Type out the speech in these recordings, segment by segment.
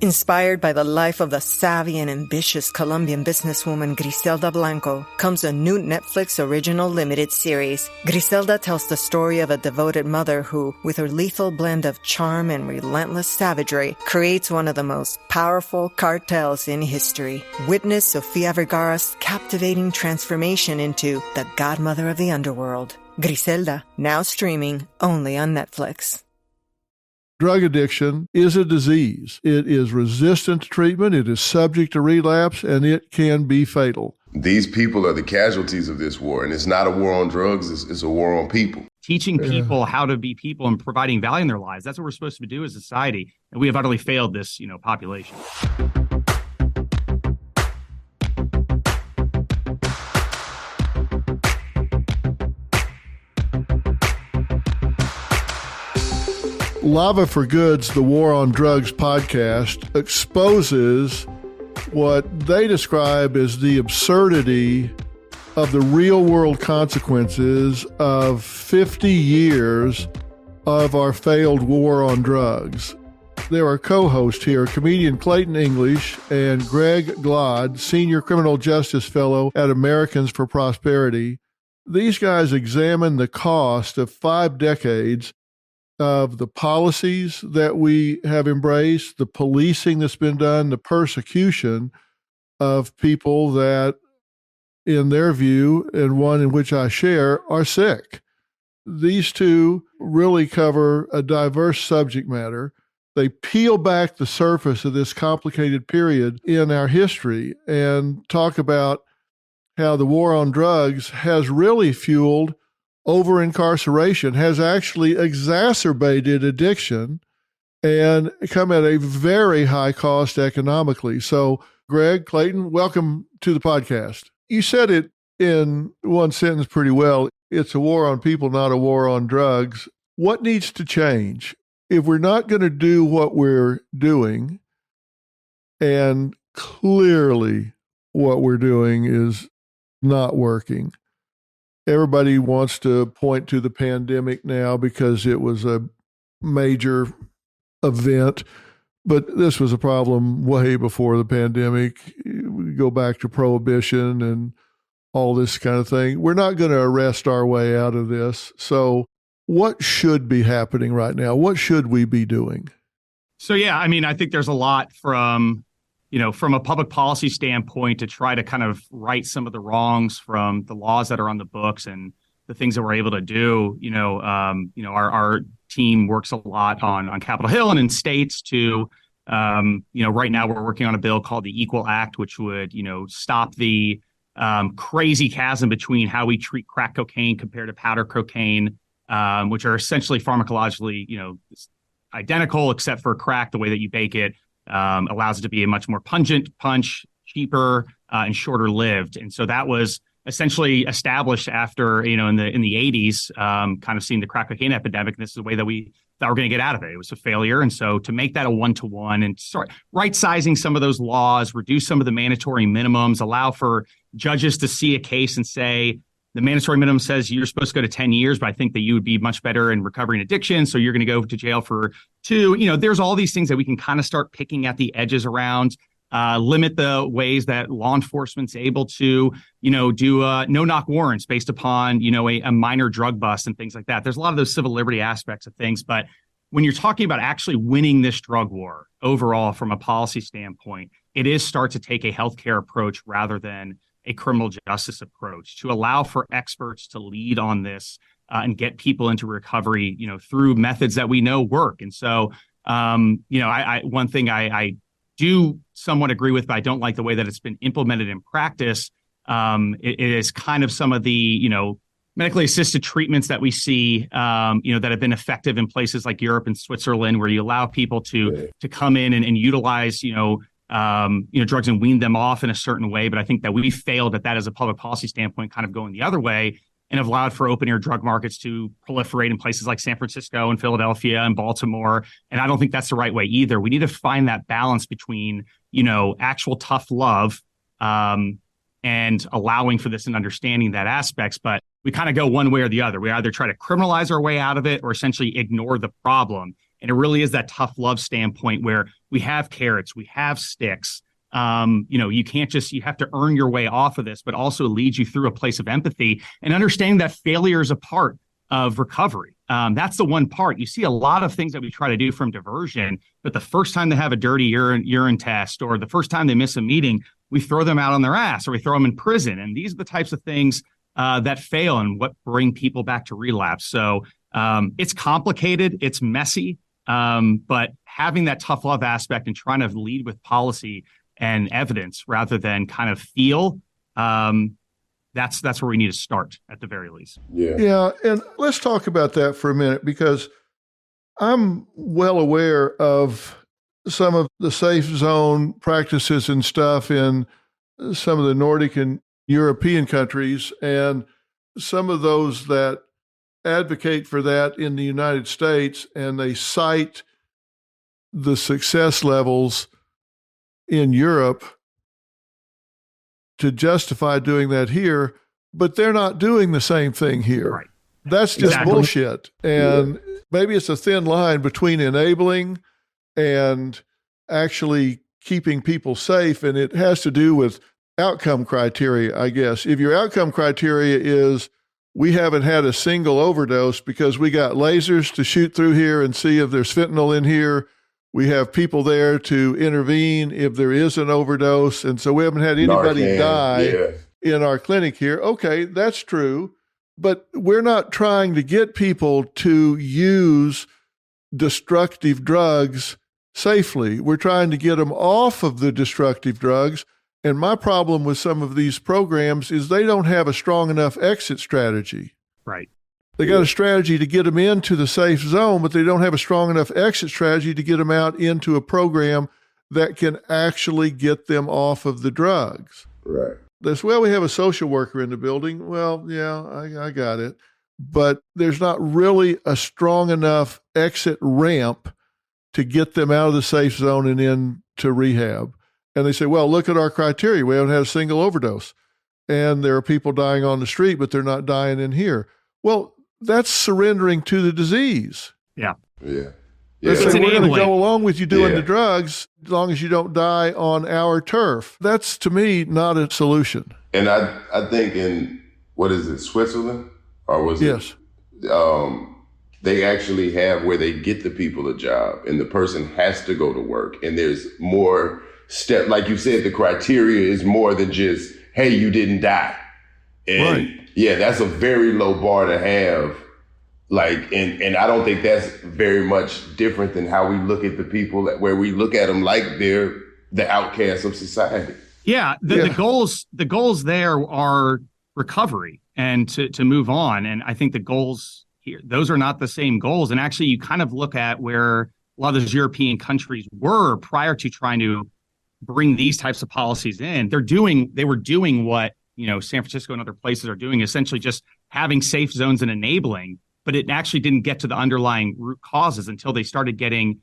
Inspired by the life of the savvy and ambitious Colombian businesswoman Griselda Blanco comes a new Netflix original limited series. Griselda tells the story of a devoted mother who, with her lethal blend of charm and relentless savagery, creates one of the most powerful cartels in history. Witness Sofia Vergara's captivating transformation into the godmother of the underworld. Griselda, now streaming only on Netflix. Drug addiction is a disease. It is resistant to treatment, it is subject to relapse, and it can be fatal. These people are the casualties of this war, and it's not a war on drugs, it's a war on people. Teaching people how to be people and providing value in their lives, that's what we're supposed to do as a society, and we have utterly failed this, population. Lava for Good's The War on Drugs podcast exposes what they describe as the absurdity of the real-world consequences of 50 years of our failed war on drugs. There are co-hosts here, comedian Clayton English and Greg Glod, senior criminal justice fellow at Americans for Prosperity. These guys examine the cost of 5 decades of the policies that we have embraced, the policing that's been done, the persecution of people that, in their view, and one in which I share, are sick. These two really cover a diverse subject matter. They peel back the surface of this complicated period in our history and talk about how the war on drugs has really fueled over-incarceration, has actually exacerbated addiction and come at a very high cost economically. So, Greg, Clayton, welcome to the podcast. You said it in one sentence pretty well. It's a war on people, not a war on drugs. What needs to change? If we're not going to do what we're doing, and clearly what we're doing is not working. Everybody wants to point to the pandemic now because it was a major event, but this was a problem way before the pandemic. We go back to prohibition and all this kind of thing. We're not going to arrest our way out of this. So what should be happening right now? What should we be doing? So, I think there's a lot from a public policy standpoint to try to kind of right some of the wrongs from the laws that are on the books and the things that we're able to do. Our team works a lot on Capitol Hill and in states to, right now we're working on a bill called the Equal Act, which would, stop the crazy chasm between how we treat crack cocaine compared to powder cocaine, which are essentially pharmacologically, identical, except for crack, the way that you bake it. Allows it to be a much more pungent punch, cheaper, and shorter lived. And so that was essentially established after, in the 80s, kind of seeing the crack cocaine epidemic. And this is the way that we thought we were going to get out of it. It was a failure. And so to make that a 1-to-1 and start right sizing some of those laws, reduce some of the mandatory minimums, allow for judges to see a case and say, the mandatory minimum says you're supposed to go to 10 years, but I think that you would be much better in recovering addiction. So you're going to go to jail for 2. There's all these things that we can kind of start picking at the edges around, limit the ways that law enforcement's able to, do no-knock warrants based upon, a minor drug bust and things like that. There's a lot of those civil liberty aspects of things. But when you're talking about actually winning this drug war overall from a policy standpoint, it is start to take a healthcare approach rather than a criminal justice approach, to allow for experts to lead on this and get people into recovery, through methods that we know work. And so, one thing I do somewhat agree with, but I don't like the way that it's been implemented in practice. It is kind of some of the, medically assisted treatments that we see, that have been effective in places like Europe and Switzerland, where you allow people to come in and utilize, drugs and wean them off in a certain way. But I think that we failed at that as a public policy standpoint, kind of going the other way, and have allowed for open air drug markets to proliferate in places like San Francisco and Philadelphia and Baltimore. And I don't think that's the right way either. We need to find that balance between, actual tough love, and allowing for this and understanding that aspects. But we kind of go one way or the other. We either try to criminalize our way out of it or essentially ignore the problem. And it really is that tough love standpoint where we have carrots, we have sticks. You can't you have to earn your way off of this, but also leads you through a place of empathy and understanding that failure is a part of recovery. That's the one part. You see a lot of things that we try to do from diversion, but the first time they have a dirty urine test or the first time they miss a meeting, we throw them out on their ass or we throw them in prison. And these are the types of things that fail and what bring people back to relapse. So it's complicated, it's messy, but having that tough love aspect and trying to lead with policy and evidence rather than kind of feel, that's where we need to start at the very least. Yeah. And let's talk about that for a minute, because I'm well aware of some of the safe zone practices and stuff in some of the Nordic and European countries, and some of those that advocate for that in the United States, and they cite the success levels in Europe to justify doing that here, but they're not doing the same thing here. Right. That's just bullshit. And maybe it's a thin line between enabling and actually keeping people safe. And it has to do with outcome criteria, I guess. If your outcome criteria is we haven't had a single overdose because we got lasers to shoot through here and see if there's fentanyl in here, we have people there to intervene if there is an overdose, and so we haven't had anybody die in our clinic here. Okay, that's true, but we're not trying to get people to use destructive drugs safely. We're trying to get them off of the destructive drugs, and my problem with some of these programs is they don't have a strong enough exit strategy. Right. They got a strategy to get them into the safe zone, but they don't have a strong enough exit strategy to get them out into a program that can actually get them off of the drugs. Right. Well, we have a social worker in the building. Well, yeah, I got it. But there's not really a strong enough exit ramp to get them out of the safe zone and into rehab. And they say, well, look at our criteria. We haven't had a single overdose. And there are people dying on the street, but they're not dying in here. Well, that's surrendering to the disease. Yeah. They say, we're going to go along with you doing the drugs as long as you don't die on our turf. That's, to me, not a solution. And I think in, what is it, Switzerland? Or was it? Yes. They actually have where they get the people a job and the person has to go to work. And there's more step, like you said, the criteria is more than just, hey, you didn't die. And that's a very low bar to have. Like, and I don't think that's very much different than how we look at the people, where we look at them like they're the outcasts of society. Yeah. The goals there are recovery and to move on. And I think the goals here, those are not the same goals. And actually you kind of look at where a lot of those European countries were prior to trying to bring these types of policies in. They were doing what, San Francisco and other places are doing, essentially just having safe zones and enabling, but it actually didn't get to the underlying root causes until they started getting,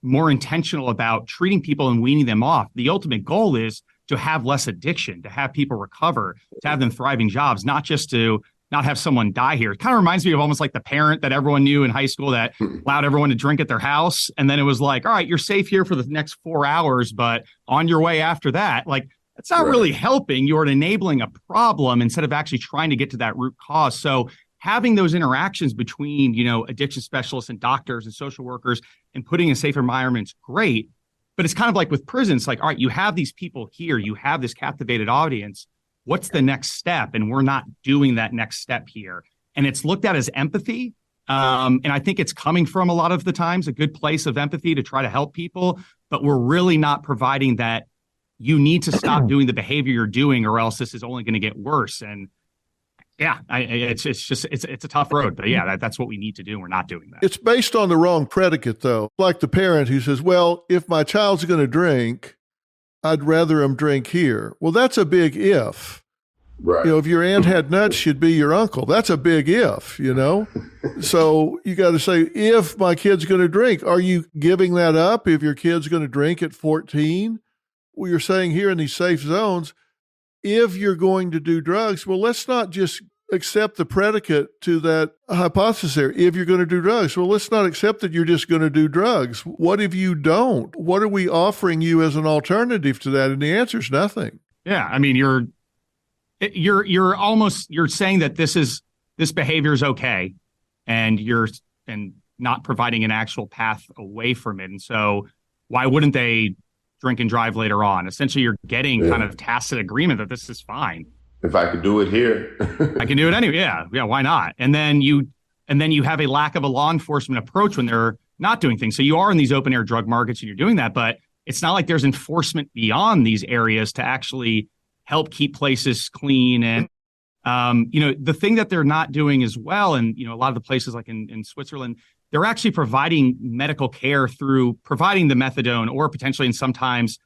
more intentional about treating people and weaning them off. The ultimate goal is to have less addiction, to have people recover, to have them thriving jobs, not just to not have someone die here. It kind of reminds me of almost like the parent that everyone knew in high school that allowed everyone to drink at their house. And then it was like, all right, you're safe here for the next 4 hours, but on your way after that, like, it's not really helping. You're enabling a problem instead of actually trying to get to that root cause. So having those interactions between, addiction specialists and doctors and social workers and putting in safe environments, great. But it's kind of like with prisons, like, all right, you have these people here, you have this captivated audience. What's the next step? And we're not doing that next step here. And it's looked at as empathy. And I think it's coming from a lot of the times a good place of empathy to try to help people, but we're really not providing that. You need to stop doing the behavior you're doing, or else this is only going to get worse. And it's a tough road, but that's what we need to do. We're not doing that. It's based on the wrong predicate, though. Like the parent who says, well, if my child's going to drink, I'd rather him drink here. Well, that's a big if. Right. If your aunt had nuts, she'd be your uncle. That's a big if, So you got to say, if my kid's going to drink, are you giving that up if your kid's going to drink at 14? Well, you're saying here in these safe zones, if you're going to do drugs, well, let's not just accept the predicate to that hypothesis there. If you're going to do drugs, well, let's not accept that you're just going to do drugs. What if you don't? What are we offering you as an alternative to that? And the answer is nothing. Yeah. I mean, you're saying that this behavior is okay, and not providing an actual path away from it. And so why wouldn't they drink and drive later on? Essentially, you're getting kind of tacit agreement that this is fine. If I could do it here, I can do it anyway. Yeah. Why not? And then you have a lack of a law enforcement approach when they're not doing things. So you are in these open air drug markets and you're doing that, but it's not like there's enforcement beyond these areas to actually help keep places clean. And, the thing that they're not doing as well, and, a lot of the places like in Switzerland, they're actually providing medical care through providing the methadone or potentially, and sometimes,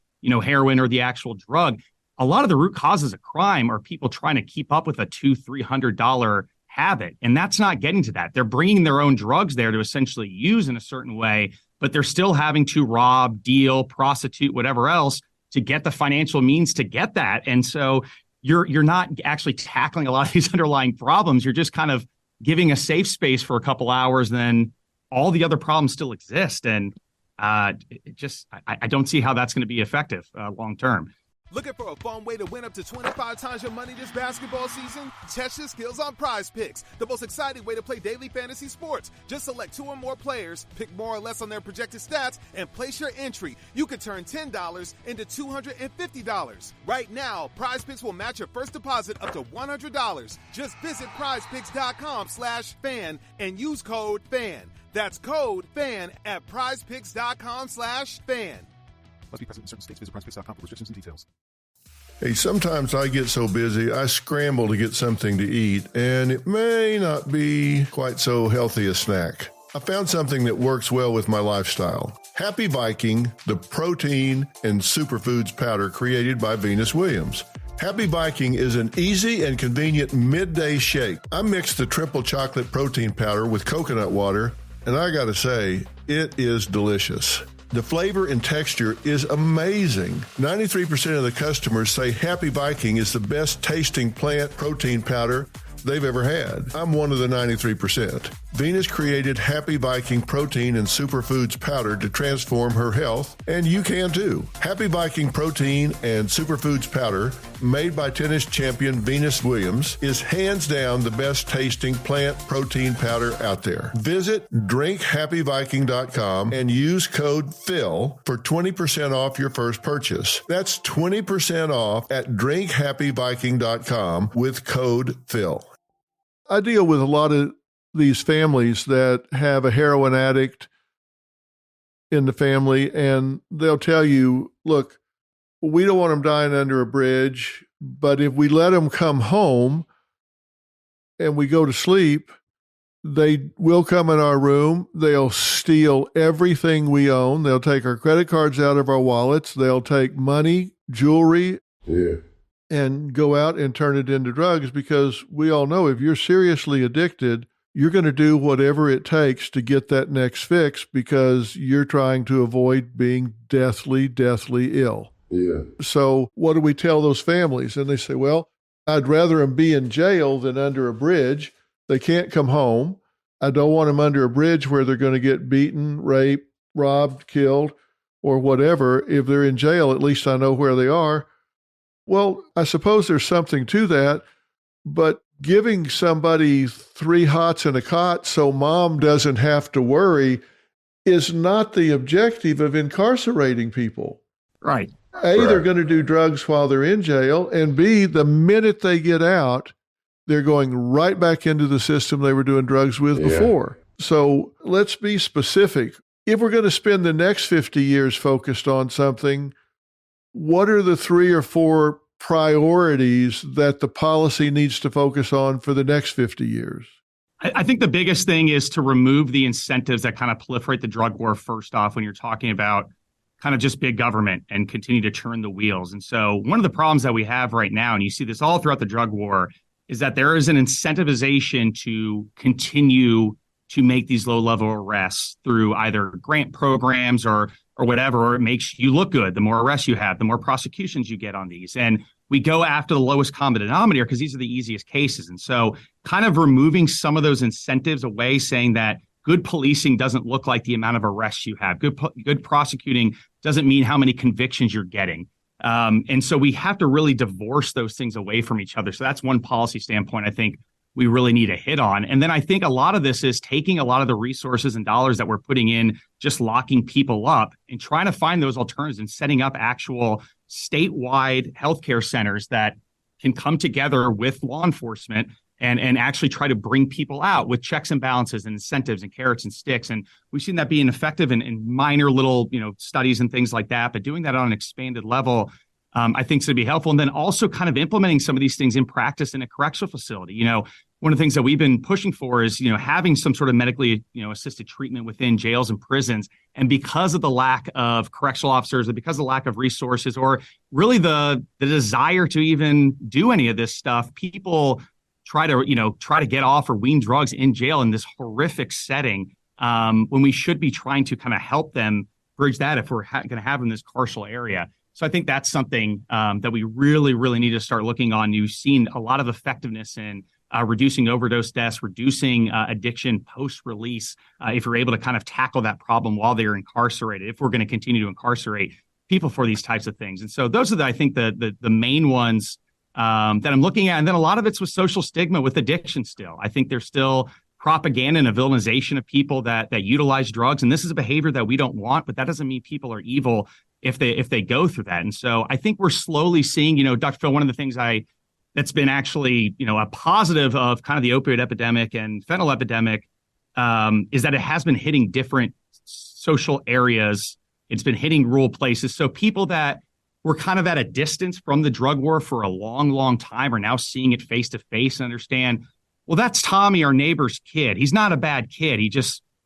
heroin or the actual drug. A lot of the root causes of crime are people trying to keep up with a $200-$300 habit. And that's not getting to that. They're bringing their own drugs there to essentially use in a certain way, but they're still having to rob, deal, prostitute, whatever else to get the financial means to get that. And so you're not actually tackling a lot of these underlying problems. You're just kind of giving a safe space for a couple hours, then all the other problems still exist. And I don't see how that's going to be effective long term. Looking for a fun way to win up to 25 times your money this basketball season? Test your skills on Prize Picks, the most exciting way to play daily fantasy sports. Just select 2 or more players, pick more or less on their projected stats, and place your entry. You could turn $10 into $250. Right now, Prize Picks will match your first deposit up to $100. Just visit prizepicks.com/fan and use code FAN. That's code FAN at prizepicks.com/fan. Must be present in certain states. Visit prizepicks.com for restrictions and details. Hey, sometimes I get so busy, I scramble to get something to eat, and it may not be quite so healthy a snack. I found something that works well with my lifestyle. Happy Viking, the protein and superfoods powder created by Venus Williams. Happy Viking is an easy and convenient midday shake. I mixed the triple chocolate protein powder with coconut water, and I gotta say, it is delicious. The flavor and texture is amazing. 93% of the customers say Happy Viking is the best tasting plant protein powder they've ever had. I'm one of the 93%. Venus created Happy Viking protein and superfoods powder to transform her health, and you can too. Happy Viking protein and superfoods powder, made by tennis champion Venus Williams, is hands down the best tasting plant protein powder out there. Visit drinkhappyviking.com and use code PHIL for 20% off your first purchase. That's 20% off at drinkhappyviking.com with code PHIL. I deal with a lot of these families that have a heroin addict in the family, and they'll tell you, look, we don't want them dying under a bridge, but if we let them come home and we go to sleep, they will come in our room. They'll steal everything we own. They'll take our credit cards out of our wallets. They'll take money, jewelry. Yeah. And go out and turn it into drugs, because we all know if you're seriously addicted, you're going to do whatever it takes to get that next fix, because you're trying to avoid being deathly ill. Yeah. So what do we tell those families? And they say, well, I'd rather them be in jail than under a bridge. They can't come home. I don't want them under a bridge where they're going to get beaten, raped, robbed, killed, or whatever. If they're in jail, at least I know where they are. Well, I suppose there's something to that, but giving somebody 3 hots and a cot so mom doesn't have to worry is not the objective of incarcerating people. Right. A, they're going to do drugs while they're in jail, and B, the minute they get out, they're going right back into the system they were doing drugs with before. So let's be specific. If we're going to spend the next 50 years focused on something, what are the 3 or 4 priorities that the policy needs to focus on for the next 50 years? I think the biggest thing is to remove the incentives that kind of proliferate the drug war first off when you're talking about kind of just big government and continue to turn the wheels. And so one of the problems that we have right now, and you see this all throughout the drug war, is that there is an incentivization to continue to make these low-level arrests through either grant programs or whatever, or it makes you look good. The more arrests you have, the more prosecutions you get on these. And we go after the lowest common denominator because these are the easiest cases. And so kind of removing some of those incentives away, saying that good policing doesn't look like the amount of arrests you have. Good prosecuting doesn't mean how many convictions you're getting. And so we have to really divorce those things away from each other. So that's one policy standpoint I think we really need to hit on. And then I think a lot of this is taking a lot of the resources and dollars that we're putting in, just locking people up and trying to find those alternatives and setting up actual statewide healthcare centers that can come together with law enforcement and actually try to bring people out with checks and balances and incentives and carrots and sticks. And we've seen that being effective in minor little, studies and things like that. But doing that on an expanded level, I think is going to be helpful. And then also kind of implementing some of these things in practice in a correctional facility. One of the things that we've been pushing for is, having some sort of medically, assisted treatment within jails and prisons. And because of the lack of correctional officers, or because of the lack of resources, or really the desire to even do any of this stuff, people try to get off or wean drugs in jail in this horrific setting, when we should be trying to kind of help them bridge that if we're going to have in this carceral area. So I think that's something that we really, really need to start looking on. You've seen a lot of effectiveness in reducing overdose deaths, reducing addiction post-release, if you're able to kind of tackle that problem while they're incarcerated, if we're going to continue to incarcerate people for these types of things. And so those are, I think, the main ones that I'm looking at. And then a lot of it's with social stigma, with addiction still. I think there's still propaganda and a villainization of people that utilize drugs. And this is a behavior that we don't want, but that doesn't mean people are evil if they go through that. And so I think we're slowly seeing, Dr. Phil, one of the things that's been actually, a positive of kind of the opioid epidemic and fentanyl epidemic, is that it has been hitting different social areas. It's been hitting rural places. So people that were kind of at a distance from the drug war for a long, long time are now seeing it face to face and understand, well, that's Tommy, our neighbor's kid. He's not a bad kid.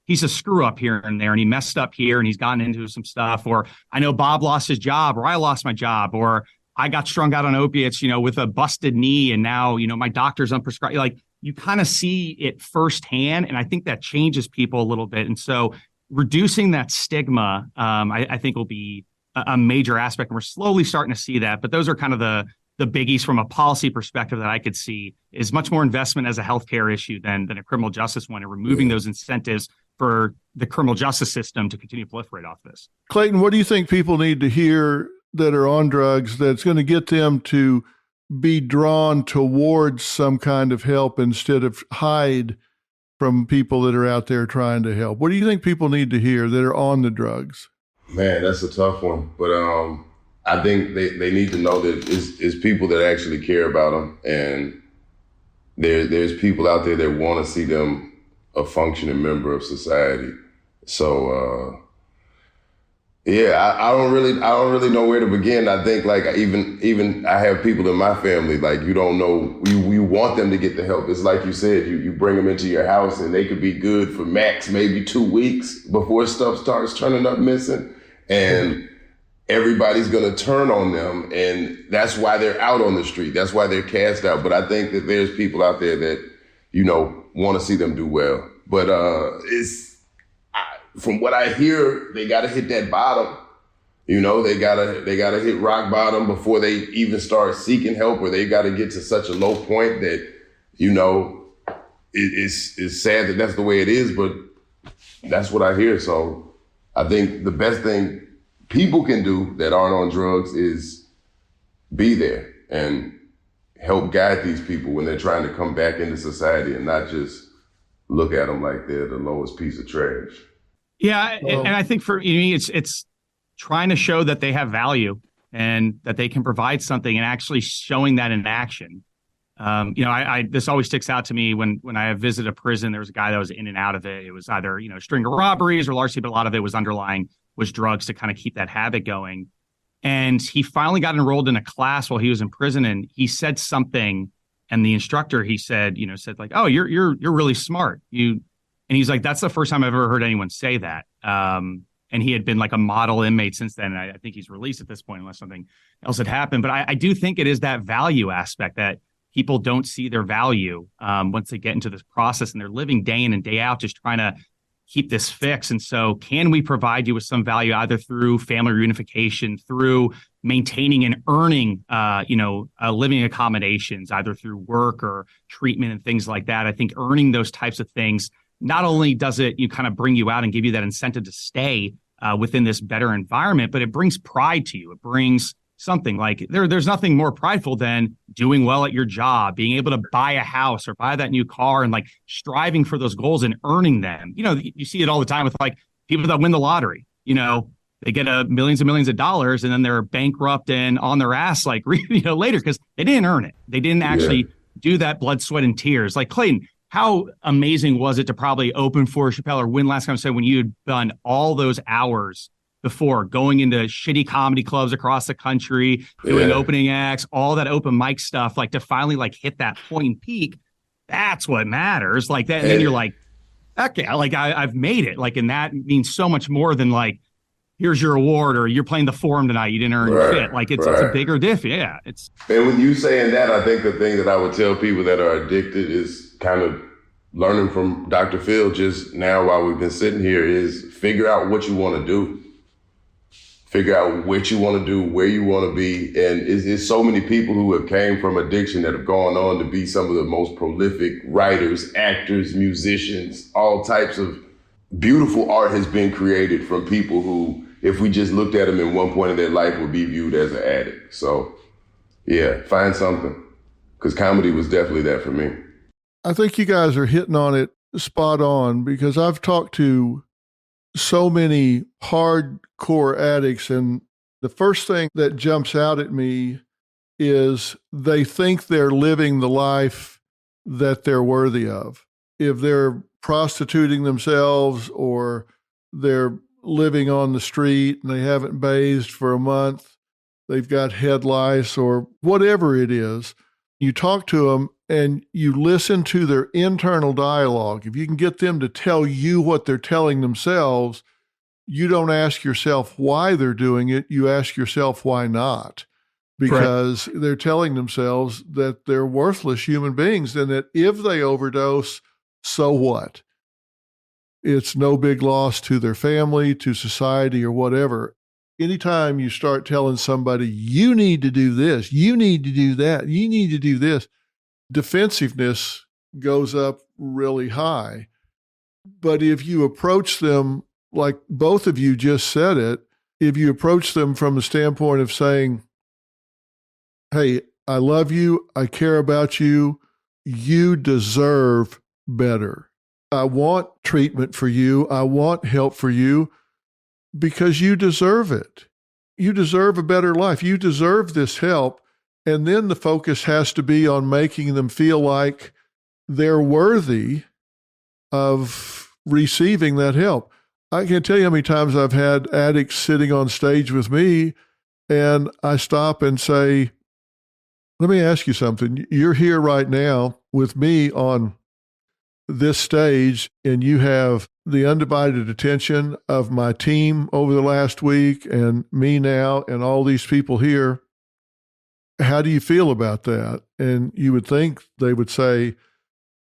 He's a screw up here and there, and he messed up here and he's gotten into some stuff. Or I know Bob lost his job, or I lost my job, or I got strung out on opiates, with a busted knee, and now, my doctor's unprescribed. Like, you kind of see it firsthand, and I think that changes people a little bit. And so reducing that stigma, I think will be a major aspect, and we're slowly starting to see that. But those are kind of the biggies from a policy perspective that I could see is much more investment as a healthcare issue than a criminal justice one, and removing those incentives for the criminal justice system to continue to proliferate off this. Clayton, what do you think people need to hear that are on drugs that's going to get them to be drawn towards some kind of help instead of hide from people that are out there trying to help? What do you think people need to hear that are on the drugs? Man, that's a tough one. But I think they need to know that it's people that actually care about them. And there's people out there that want to see them a functioning member of society. So, I don't really know where to begin. I think like even I have people in my family, like, you don't know, you want them to get the help. It's like you said, you bring them into your house and they could be good for max maybe 2 weeks before stuff starts turning up missing, and everybody's going to turn on them, and that's why they're out on the street. That's why they're cast out. But I think that there's people out there that, want to see them do well. But from what I hear, they got to hit that bottom. They gotta hit rock bottom before they even start seeking help, or they got to get to such a low point that, it's sad that that's the way it is, but that's what I hear. So I think the best thing people can do that aren't on drugs is be there and help guide these people when they're trying to come back into society, and not just look at them like they're the lowest piece of trash. Yeah, and I think for me, it's trying to show that they have value and that they can provide something, and actually showing that in action. This always sticks out to me when I visited a prison. There was a guy that was in and out of it. It was either a string of robberies or larceny, but a lot of it was was drugs to kind of keep that habit going. And he finally got enrolled in a class while he was in prison, and he said something, and the instructor, he said like, "Oh, you're really smart." And he's like, "That's the first time I've ever heard anyone say that." And he had been like a model inmate since then. And I think he's released at this point, unless something else had happened. But I do think it is that value aspect that people don't see their value once they get into this process, and they're living day in and day out, just trying to keep this fix. And so can we provide you with some value either through family reunification, through maintaining and earning, living accommodations, either through work or treatment and things like that. I think earning those types of things, not only does it kind of bring you out and give you that incentive to stay within this better environment, but it brings pride to you. It brings something like there's nothing more prideful than doing well at your job, being able to buy a house or buy that new car and like striving for those goals and earning them. You see it all the time with like people that win the lottery, they get millions and millions of dollars and then they're bankrupt and on their ass like later because they didn't earn it. They didn't actually do that blood, sweat, and tears. Like Clayton, how amazing was it to probably open for Chappelle or win last time? So when you had done all those hours before going into shitty comedy clubs across the country, doing opening acts, all that open mic stuff, like to finally like hit that point and peak, that's what matters. Like that, and then you're like, okay, like I've made it. Like, and that means so much more than like, here's your award or you're playing the Forum tonight, you didn't earn your shit. Like it's a bigger diff. Yeah. And when you saying that, I think the thing that I would tell people that are addicted is kind of learning from Dr. Phil just now while we've been sitting here is figure out what you want to do. Figure out what you want to do, where you want to be. And it's so many people who have came from addiction that have gone on to be some of the most prolific writers, actors, musicians, all types of beautiful art has been created from people who, if we just looked at them in one point of their life, would be viewed as an addict. So yeah, find something. Because comedy was definitely that for me. I think you guys are hitting on it spot on because I've talked to so many hardcore addicts, and the first thing that jumps out at me is they think they're living the life that they're worthy of. If they're prostituting themselves or they're living on the street and they haven't bathed for a month, they've got head lice or whatever it is, you talk to them and you listen to their internal dialogue. If you can get them to tell you what they're telling themselves, you don't ask yourself why they're doing it. You ask yourself why not, because they're telling themselves that they're worthless human beings and that if they overdose, so what? It's no big loss to their family, to society, or whatever. Anytime you start telling somebody, you need to do this, you need to do that, you need to do this, defensiveness goes up really high. But if you approach them, like both of you just said it, if you approach them from the standpoint of saying, hey, I love you, I care about you, you deserve better. I want treatment for you, I want help for you, because you deserve it. You deserve a better life. You deserve this help. And then the focus has to be on making them feel like they're worthy of receiving that help. I can't tell you how many times I've had addicts sitting on stage with me and I stop and say, let me ask you something. You're here right now with me on this stage and you have the undivided attention of my team over the last week and me now and all these people here. How do you feel about that? And you would think they would say,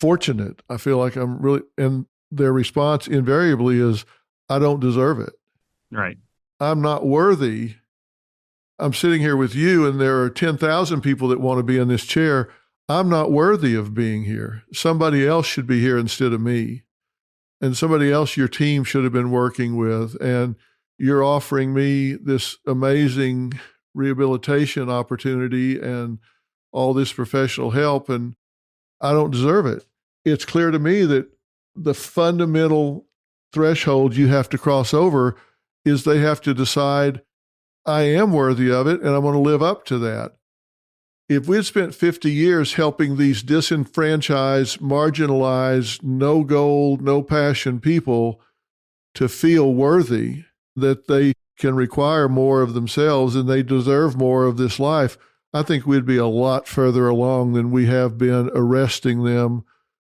fortunate. I feel like I'm really, and their response invariably is, I don't deserve it. Right. I'm not worthy. I'm sitting here with you and there are 10,000 people that want to be in this chair. I'm not worthy of being here. Somebody else should be here instead of me. And somebody else your team should have been working with. And you're offering me this amazing rehabilitation opportunity and all this professional help, and I don't deserve it. It's clear to me that the fundamental threshold you have to cross over is they have to decide, I am worthy of it, and I'm going to live up to that. If we'd spent 50 years helping these disenfranchised, marginalized, no goal, no passion people to feel worthy, that they can require more of themselves and they deserve more of this life, I think we'd be a lot further along than we have been arresting them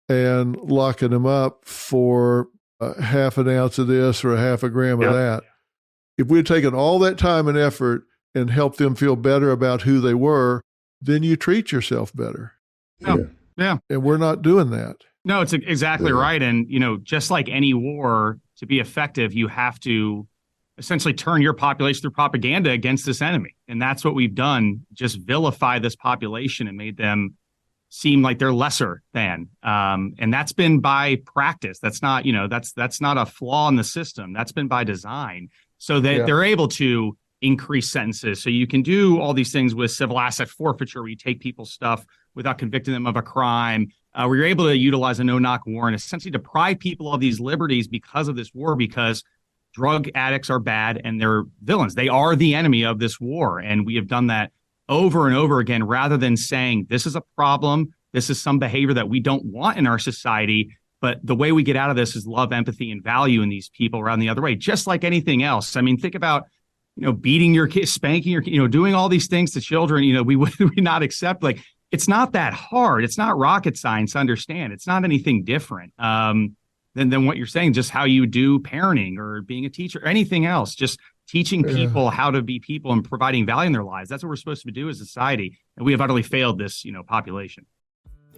and locking them up for half an ounce of this or a half a gram of that. If we'd taken all that time and effort and helped them feel better about who they were, then you treat yourself better. Yeah. And we're not doing that. No, it's exactly right. And, just like any war, to be effective, you have to essentially turn your population through propaganda against this enemy. And that's what we've done, just vilify this population and made them seem like they're lesser than. And that's been by practice. That's not, that's not a flaw in the system. That's been by design. So that they're able to increase sentences. So you can do all these things with civil asset forfeiture, where you take people's stuff without convicting them of a crime, where you're able to utilize a no-knock warrant, essentially deprive people of these liberties because of this war, because drug addicts are bad and they're villains. They are the enemy of this war. And we have done that over and over again, rather than saying this is a problem, this is some behavior that we don't want in our society. But the way we get out of this is love, empathy, and value in these people around the other way, just like anything else. I mean, think about, beating your kids, spanking your kid, doing all these things to children, we would not accept. Like, it's not that hard. It's not rocket science to understand. It's not anything different than what you're saying, just how you do parenting or being a teacher or anything else, just teaching people how to be people and providing value in their lives. That's what we're supposed to do as a society. And we have utterly failed this, population.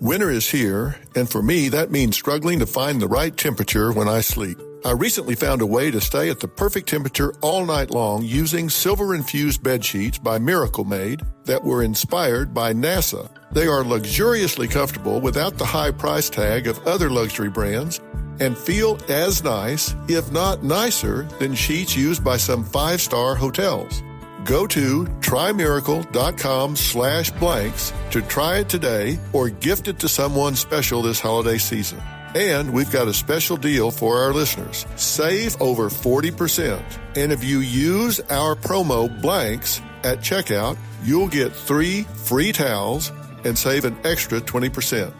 Winter is here, and for me, that means struggling to find the right temperature when I sleep. I recently found a way to stay at the perfect temperature all night long using silver-infused bed sheets by Miracle Made that were inspired by NASA. They are luxuriously comfortable without the high price tag of other luxury brands and feel as nice, if not nicer, than sheets used by some 5-star hotels. Go to trymiracle.com/blanks to try it today or gift it to someone special this holiday season. And we've got a special deal for our listeners. Save over 40%. And if you use our promo blanks at checkout, you'll get 3 free towels and save an extra 20%.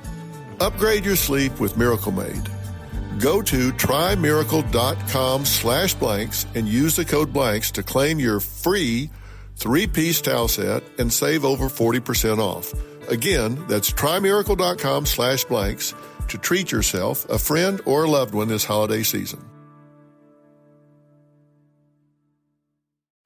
Upgrade your sleep with Miracle Made. Go to trymiracle.com/blanks and use the code blanks to claim your free 3-piece towel set and save over 40% off. Again, that's trymiracle.com/blanks to treat yourself, a friend, or a loved one this holiday season.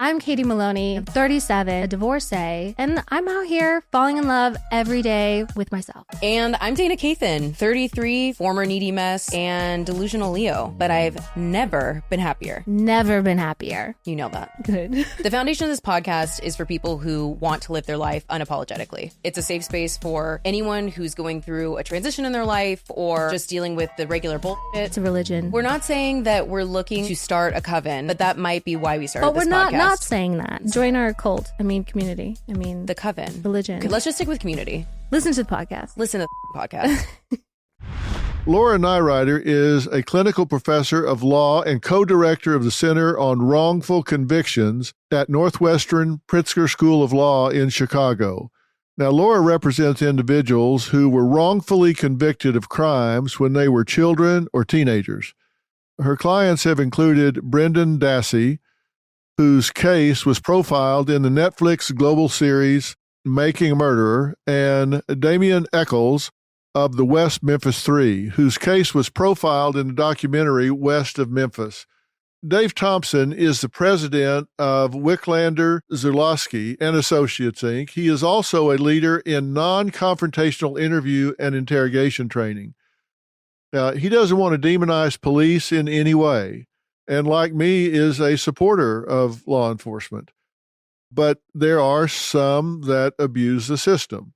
I'm Katie Maloney, I'm 37, a divorcee, and I'm out here falling in love every day with myself. And I'm Dana Cathan, 33, former needy mess, and delusional Leo, but I've never been happier. Never been happier. You know that. Good. The foundation of this podcast is for people who want to live their life unapologetically. It's a safe space for anyone who's going through a transition in their life or just dealing with the regular bullshit. It's a religion. We're not saying that we're looking to start a coven, but that might be why we started but this we're podcast. Not saying that. Join our cult. Community. The coven. Religion. Okay, let's just stick with community. Listen to the podcast. Listen to the podcast. Laura Nirider is a clinical professor of law and co-director of the Center on Wrongful Convictions at Northwestern Pritzker School of Law in Chicago. Now, Laura represents individuals who were wrongfully convicted of crimes when they were children or teenagers. Her clients have included Brendan Dassey, whose case was profiled in the Netflix global series Making a Murderer, and Damian Eccles of the West Memphis 3, whose case was profiled in the documentary West of Memphis. Dave Thompson is the president of Wicklander Zulawski and Associates, Inc. He is also a leader in non-confrontational interview and interrogation training. He doesn't want to demonize police in any way, and like me, is a supporter of law enforcement. But there are some that abuse the system.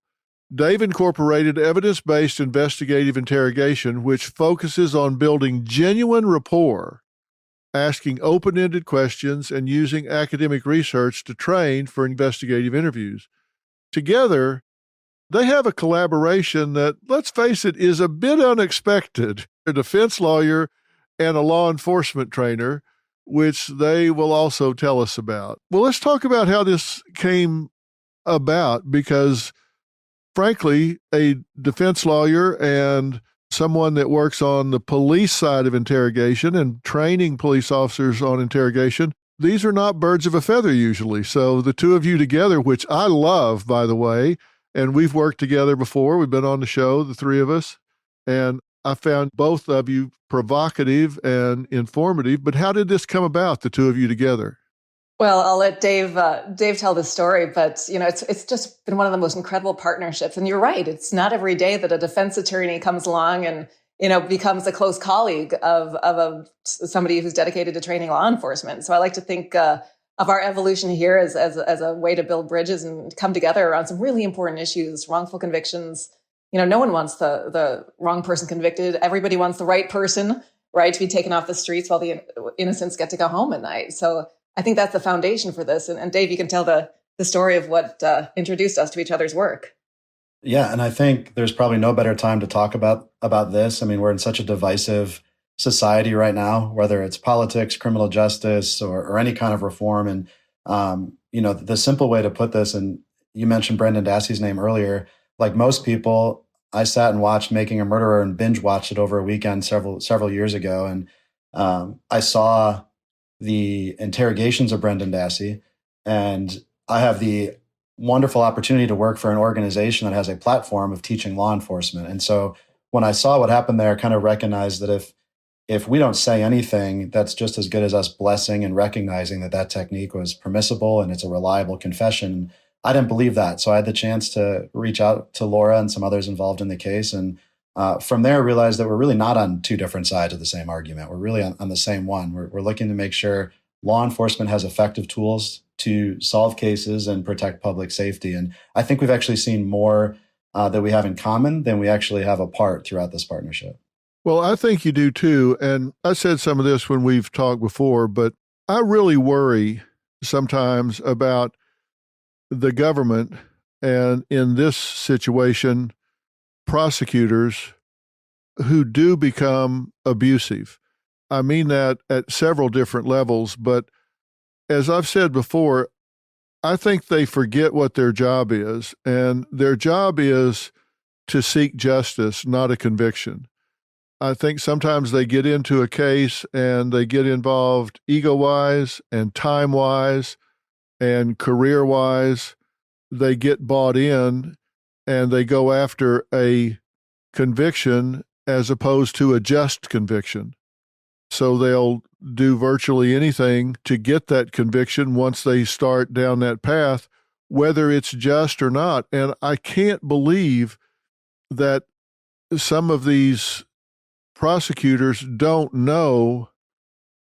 Dave incorporated evidence-based investigative interrogation, which focuses on building genuine rapport, asking open-ended questions, and using academic research to train for investigative interviews. Together, they have a collaboration that, let's face it, is a bit unexpected. A defense lawyer and a law enforcement trainer, which they will also tell us about. Well, let's talk about how this came about, because frankly, a defense lawyer and someone that works on the police side of interrogation and training police officers on interrogation, these are not birds of a feather usually. So the two of you together, which I love, by the way, and we've worked together before. We've been on the show, the three of us, and I found both of you provocative and informative. But how did this come about, the two of you together? Well, I'll let Dave tell the story, but it's just been one of the most incredible partnerships. And you're right; it's not every day that a defense attorney comes along and becomes a close colleague of somebody who's dedicated to training law enforcement. So I like to think of our evolution here as a way to build bridges and come together around some really important issues, wrongful convictions. No one wants the wrong person convicted. Everybody wants the right person, right, to be taken off the streets while the innocents get to go home at night. So I think that's the foundation for this. And Dave, you can tell the story of what introduced us to each other's work. Yeah, and I think there's probably no better time to talk about this. I mean, we're in such a divisive society right now, whether it's politics, criminal justice, or any kind of reform. And, the simple way to put this, and you mentioned Brendan Dassey's name earlier, like most people, I sat and watched Making a Murderer and binge watched it over a weekend several years ago. And I saw the interrogations of Brendan Dassey, and I have the wonderful opportunity to work for an organization that has a platform of teaching law enforcement. And so when I saw what happened there, I kind of recognized that if we don't say anything, that's just as good as us blessing and recognizing that technique was permissible and it's a reliable confession. I didn't believe that. So I had the chance to reach out to Laura and some others involved in the case. And from there, I realized that we're really not on two different sides of the same argument. We're really on the same one. We're looking to make sure law enforcement has effective tools to solve cases and protect public safety. And I think we've actually seen more that we have in common than we actually have apart throughout this partnership. Well, I think you do too. And I said some of this when we've talked before, but I really worry sometimes about the government, and in this situation, prosecutors who do become abusive. I mean that at several different levels, but as I've said before, I think they forget what their job is, and their job is to seek justice, not a conviction. I think sometimes they get into a case and they get involved ego-wise and time-wise and career-wise. They get bought in and they go after a conviction as opposed to a just conviction. So they'll do virtually anything to get that conviction once they start down that path, whether it's just or not. And I can't believe that some of these prosecutors don't know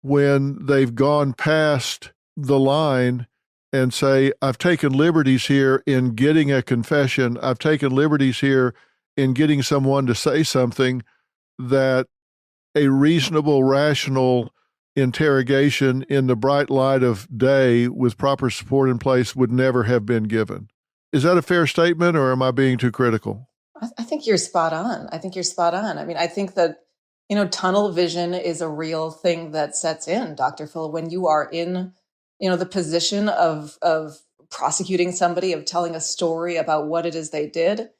when they've gone past the line and say, I've taken liberties here in getting a confession. I've taken liberties here in getting someone to say something that a reasonable, rational interrogation in the bright light of day with proper support in place would never have been given. Is that a fair statement, or am I being too critical? I think you're spot on. I mean, I think that, tunnel vision is a real thing that sets in, Dr. Phil, when you are in, the position of prosecuting somebody, of telling a story about what it is they did.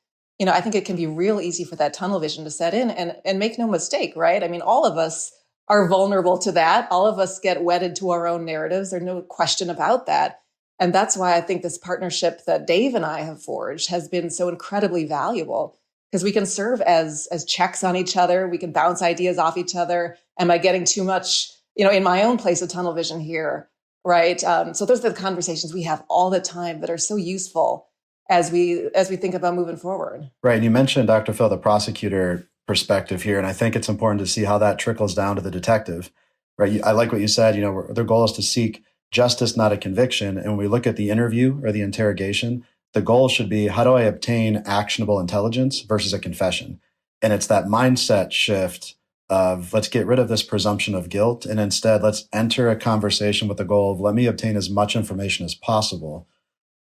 I think it can be real easy for that tunnel vision to set in, and make no mistake, right? I mean, all of us are vulnerable to that. All of us get wedded to our own narratives. There's no question about that. And that's why I think this partnership that Dave and I have forged has been so incredibly valuable, because we can serve as checks on each other. We can bounce ideas off each other. Am I getting too much, in my own place of tunnel vision here, right? So those are the conversations we have all the time that are so useful as we think about moving forward. Right. And you mentioned, Dr. Phil, the prosecutor perspective here. And I think it's important to see how that trickles down to the detective, right? I like what you said, their goal is to seek justice, not a conviction. And when we look at the interview or the interrogation, the goal should be, how do I obtain actionable intelligence versus a confession? And it's that mindset shift of, let's get rid of this presumption of guilt. And instead, let's enter a conversation with the goal of, let me obtain as much information as possible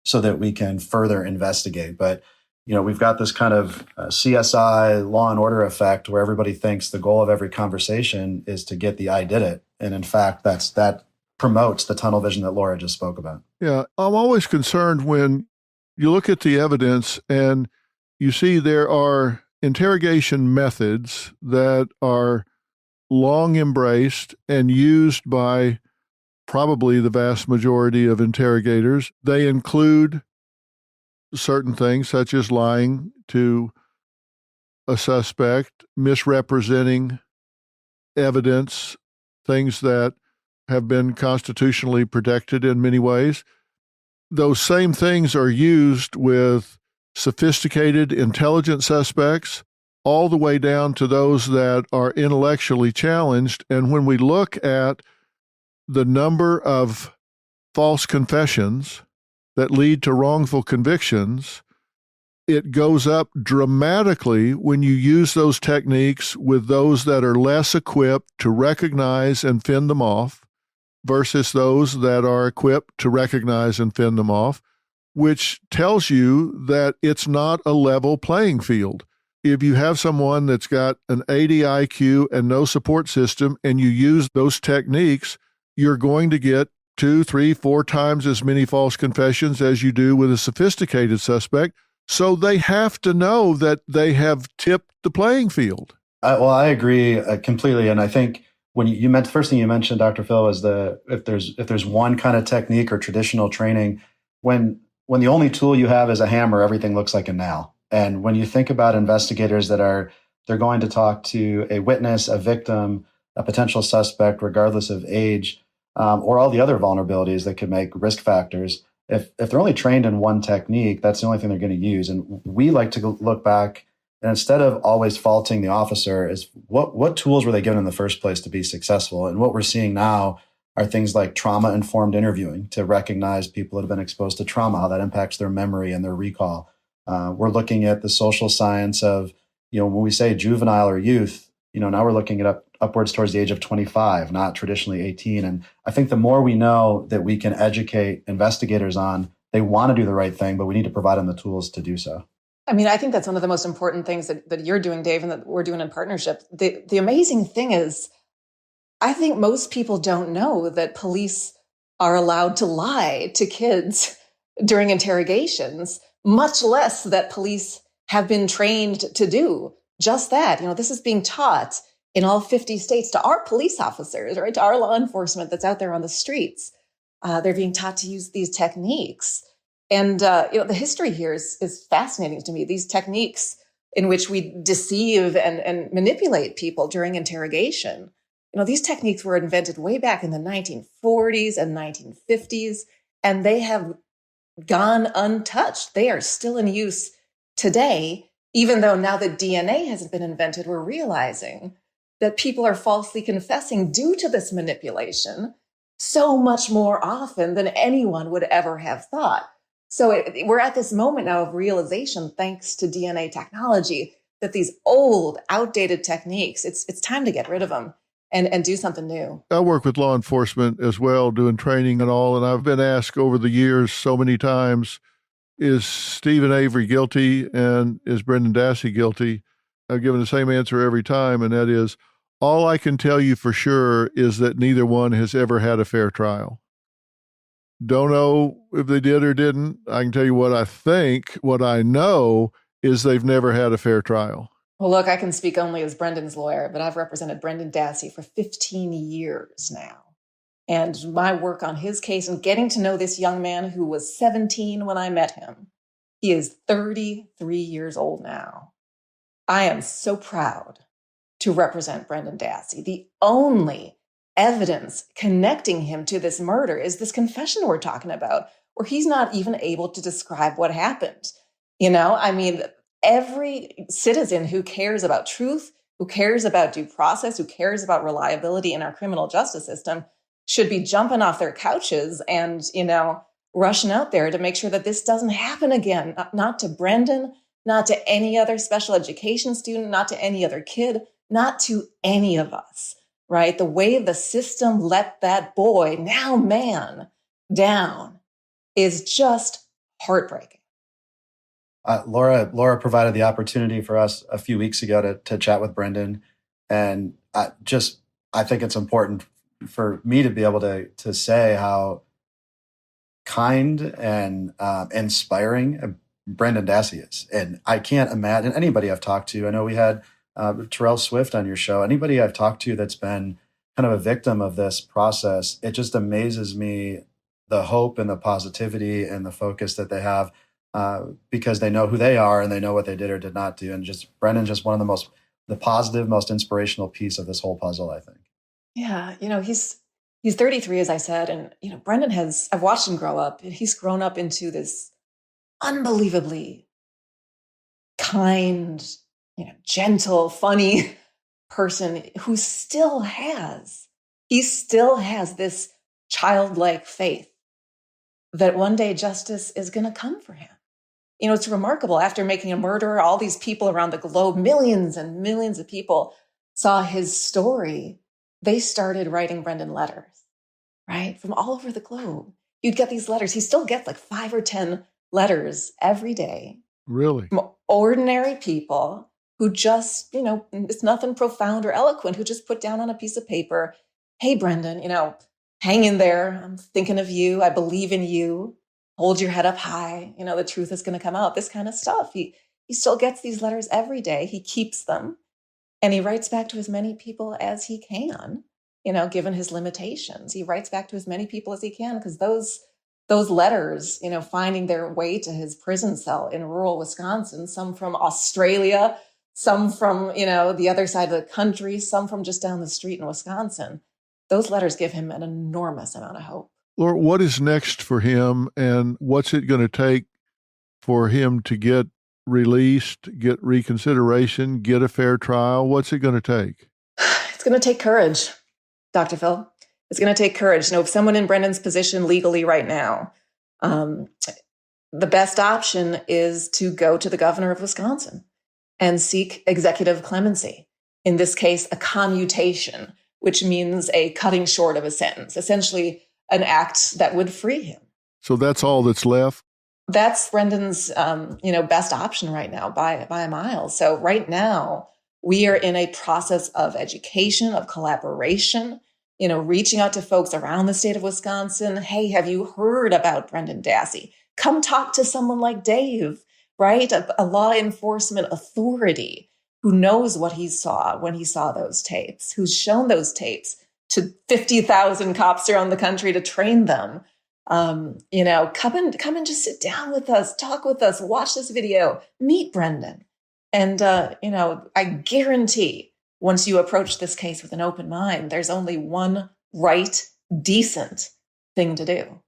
so that we can further investigate. But, we've got this kind of CSI Law and Order effect where everybody thinks the goal of every conversation is to get the I did it. And in fact, that promotes the tunnel vision that Laura just spoke about. Yeah, I'm always concerned when you look at the evidence and you see there are interrogation methods that are long embraced and used by probably the vast majority of interrogators. They include certain things such as lying to a suspect, misrepresenting evidence, things that have been constitutionally protected in many ways. Those same things are used with sophisticated, intelligent suspects, all the way down to those that are intellectually challenged. And when we look at the number of false confessions that lead to wrongful convictions, it goes up dramatically when you use those techniques with those that are less equipped to recognize and fend them off versus those that are equipped to recognize and fend them off, which tells you that it's not a level playing field. If you have someone that's got an 80 IQ and no support system and you use those techniques, you're going to get 2, 3, 4 times as many false confessions as you do with a sophisticated suspect. So they have to know that they have tipped the playing field. Well, I agree completely. And I think when you meant, the first thing you mentioned, Dr. Phil, is if there's one kind of technique or traditional training, when the only tool you have is a hammer, everything looks like a nail. And when you think about investigators they're going to talk to a witness, a victim, a potential suspect, regardless of age, or all the other vulnerabilities that could make risk factors, if they're only trained in one technique, that's the only thing they're going to use. And we like to look back, and instead of always faulting the officer, is what tools were they given in the first place to be successful? And what we're seeing now are things like trauma-informed interviewing to recognize people that have been exposed to trauma, how that impacts their memory and their recall. We're looking at the social science of, when we say juvenile or youth, now we're looking at upwards towards the age of 25, not traditionally 18. And I think the more we know that we can educate investigators on, they want to do the right thing, but we need to provide them the tools to do so. I mean, I think that's one of the most important things that you're doing, Dave, and that we're doing in partnership. The amazing thing is, I think most people don't know that police are allowed to lie to kids during interrogations, much less that police have been trained to do just that. This is being taught in all 50 states to our police officers, right? To our law enforcement that's out there on the streets. They're being taught to use these techniques. And, the history here is fascinating to me. These techniques in which we deceive and manipulate people during interrogation. These techniques were invented way back in the 1940s and 1950s, and they have gone untouched. They are still in use today, even though now that DNA hasn't been invented, we're realizing that people are falsely confessing due to this manipulation so much more often than anyone would ever have thought. So we're at this moment now of realization, thanks to DNA technology, that these old, outdated techniques, it's time to get rid of them and do something new. I work with law enforcement as well, doing training and all, and I've been asked over the years so many times, is Stephen Avery guilty and is Brendan Dassey guilty? I've given the same answer every time, and that is, all I can tell you for sure is that neither one has ever had a fair trial. Don't know if they did or didn't. I can tell you what I think. What I know is they've never had a fair trial. Well, look, I can speak only as Brendan's lawyer, but I've represented Brendan Dassey for 15 years now. And my work on his case and getting to know this young man who was 17 when I met him, he is 33 years old now. I am so proud to represent Brendan Dassey. The only evidence connecting him to this murder is this confession we're talking about, where he's not even able to describe what happened. Every citizen who cares about truth, who cares about due process, who cares about reliability in our criminal justice system should be jumping off their couches and, rushing out there to make sure that this doesn't happen again. Not to Brendan, not to any other special education student, not to any other kid, not to any of us, right? The way the system let that boy, now man, down is just heartbreaking. Laura provided the opportunity for us a few weeks ago to chat with Brendan. And I think it's important for me to be able to say how kind and inspiring Brendan Dassey is. And I can't imagine anybody I've talked to. I know we had Terrell Swift on your show. Anybody I've talked to that's been kind of a victim of this process, it just amazes me the hope and the positivity and the focus that they have. Because they know who they are and they know what they did or did not do. And Brendan, just one of the positive, most inspirational piece of this whole puzzle, I think. Yeah. He's 33, as I said. And, Brendan I've watched him grow up. He's grown up into this unbelievably kind, gentle, funny person who he still has this childlike faith that one day justice is going to come for him. It's remarkable. After making a murderer, all these people around the globe, millions and millions of people saw his story. They started writing Brendan letters, right? From all over the globe. You'd get these letters. He still gets like 5 or 10 letters every day. Really? From ordinary people who just, it's nothing profound or eloquent, who just put down on a piece of paper, hey, Brendan, hang in there. I'm thinking of you. I believe in you. Hold your head up high. The truth is going to come out. This kind of stuff. He still gets these letters every day. He keeps them. And he writes back to as many people as he can, given his limitations. He writes back to as many people as he can because those letters, finding their way to his prison cell in rural Wisconsin, some from Australia, some from, the other side of the country, some from just down the street in Wisconsin. Those letters give him an enormous amount of hope. Laura, what is next for him, and what's it going to take for him to get released, get reconsideration, get a fair trial? What's it going to take? It's going to take courage, Dr. Phil. It's going to take courage. If someone in Brendan's position legally right now, the best option is to go to the governor of Wisconsin and seek executive clemency. In this case, a commutation, which means a cutting short of a sentence, essentially an act that would free him. So that's all that's left? That's Brendan's, best option right now by a mile. So right now, we are in a process of education, of collaboration, reaching out to folks around the state of Wisconsin. Hey, have you heard about Brendan Dassey? Come talk to someone like Dave, right? A law enforcement authority who knows what he saw when he saw those tapes, who's shown those tapes to 50,000 cops around the country to train them. Come and just sit down with us, talk with us, watch this video, meet Brendan. And, I guarantee once you approach this case with an open mind, there's only one right, decent thing to do,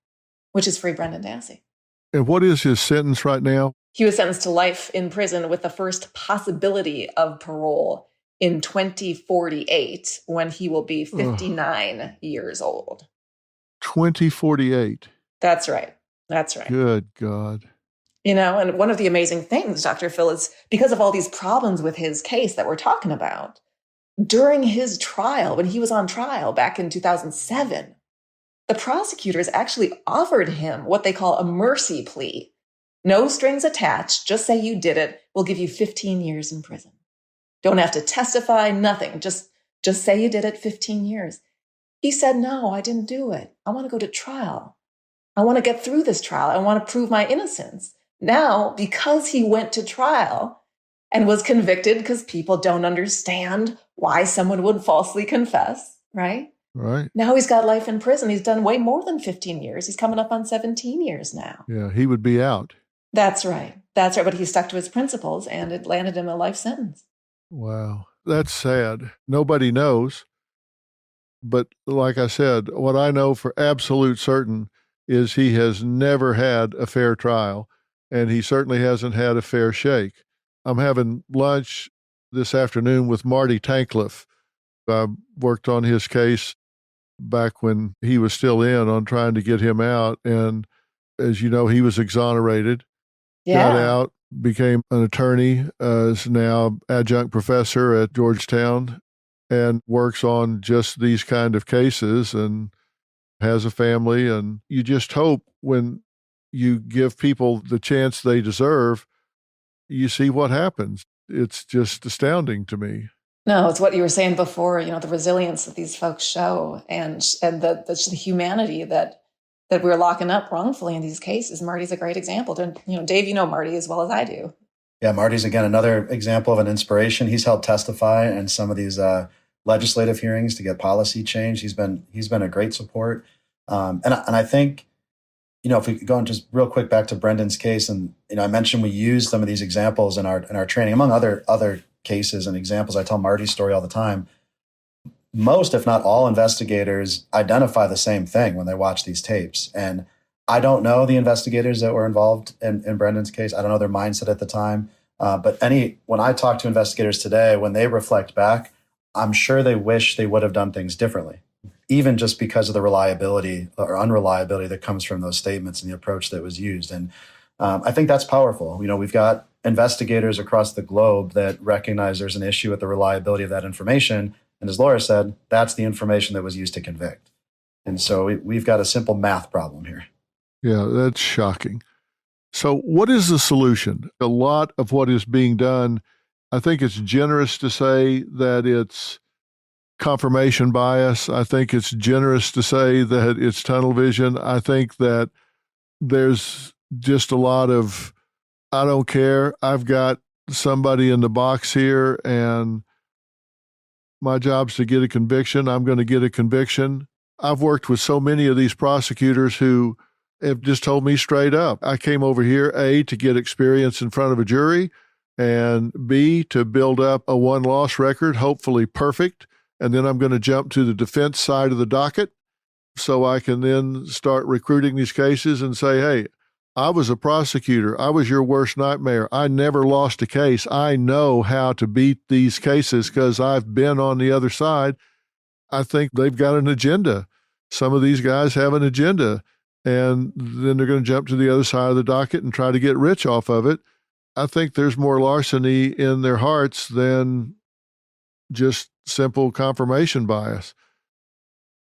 which is free Brendan Dassey. And what is his sentence right now? He was sentenced to life in prison with the first possibility of parole in 2048, when he will be 59 years old. 2048. That's right. That's right. Good God. And one of the amazing things, Dr. Phil, is because of all these problems with his case that we're talking about, during his trial, when he was on trial back in 2007, the prosecutors actually offered him what they call a mercy plea. No strings attached. Just say you did it. We'll give you 15 years in prison. Don't have to testify, nothing. Just say you did it, 15 years. He said, no, I didn't do it. I want to go to trial. I want to get through this trial. I want to prove my innocence. Now, because he went to trial and was convicted, because people don't understand why someone would falsely confess, right? Right. Now he's got life in prison. He's done way more than 15 years. He's coming up on 17 years now. Yeah, he would be out. That's right. That's right. But he stuck to his principles, and it landed him a life sentence. Wow. That's sad. Nobody knows. But like I said, what I know for absolute certain is he has never had a fair trial, and he certainly hasn't had a fair shake. I'm having lunch this afternoon with Marty Tankleff. I worked on his case back when he was still in on trying to get him out. And as you know, he was exonerated, got out, became an attorney, is now adjunct professor at Georgetown, and works on just these kind of cases and has a family. And you just hope when you give people the chance they deserve, you see what happens. It's just astounding to me. No, it's what you were saying before, the resilience that these folks show and the humanity that we're locking up wrongfully in these cases. Marty's a great example. Dave, you know Marty as well as I do. Yeah, Marty's, again, another example of an inspiration. He's helped testify in some of these legislative hearings to get policy change. He's been a great support. And I think, if we could go on just real quick back to Brendan's case, and I mentioned we use some of these examples in our training, among other cases and examples. I tell Marty's story all the time. Most, if not all, investigators identify the same thing when they watch these tapes. And I don't know the investigators that were involved in Brendan's case. I don't know their mindset at the time. But when I talk to investigators today, when they reflect back, I'm sure they wish they would have done things differently, even just because of the reliability or unreliability that comes from those statements and the approach that was used. And I think that's powerful. We've got investigators across the globe that recognize there's an issue with the reliability of that information. And as Laura said, that's the information that was used to convict. And so we've got a simple math problem here. Yeah, that's shocking. So what is the solution? A lot of what is being done, I think it's generous to say that it's confirmation bias. I think it's generous to say that it's tunnel vision. I think that there's just a lot of, I don't care. I've got somebody in the box here and my job's to get a conviction. I'm going to get a conviction. I've worked with so many of these prosecutors who have just told me straight up, I came over here, A, to get experience in front of a jury, and B, to build up a one-loss record, hopefully perfect, and then I'm going to jump to the defense side of the docket so I can then start recruiting these cases and say, hey, I was a prosecutor. I was your worst nightmare. I never lost a case. I know how to beat these cases because I've been on the other side. I think they've got an agenda. Some of these guys have an agenda, and then they're going to jump to the other side of the docket and try to get rich off of it. I think there's more larceny in their hearts than just simple confirmation bias.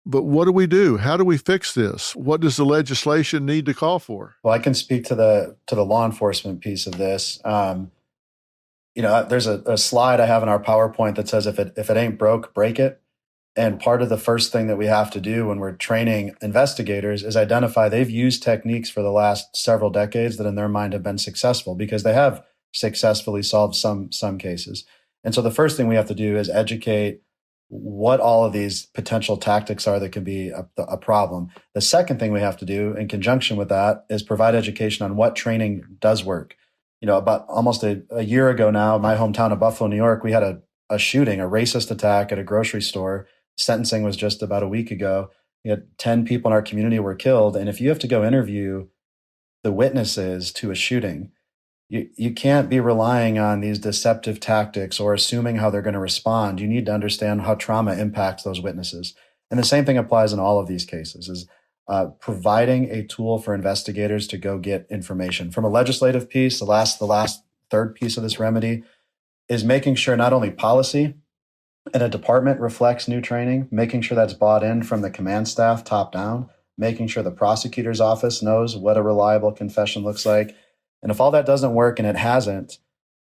But what do we do? How do we fix this? What does the legislation need to call for? Well, I can speak to the law enforcement piece of this. There's a slide I have in our PowerPoint that says if it ain't broke, break it. And part of the first thing that we have to do when we're training investigators is identify they've used techniques for the last several decades that in their mind have been successful because they have successfully solved some cases. And so the first thing we have to do is educate what all of these potential tactics are that can be a problem. The second thing we have to do in conjunction with that is provide education on what training does work. About almost a year ago now, my hometown of Buffalo, New York, we had a shooting, a racist attack at a grocery store. Sentencing was just about a week ago. We had 10 people in our community were killed. And if you have to go interview the witnesses to a shooting, you can't be relying on these deceptive tactics or assuming how they're going to respond. You need to understand how trauma impacts those witnesses. And the same thing applies in all of these cases, is providing a tool for investigators to go get information. From a legislative piece, the last third piece of this remedy is making sure not only policy in a department reflects new training, making sure that's bought in from the command staff top down, making sure the prosecutor's office knows what a reliable confession looks like. And if all that doesn't work, and it hasn't,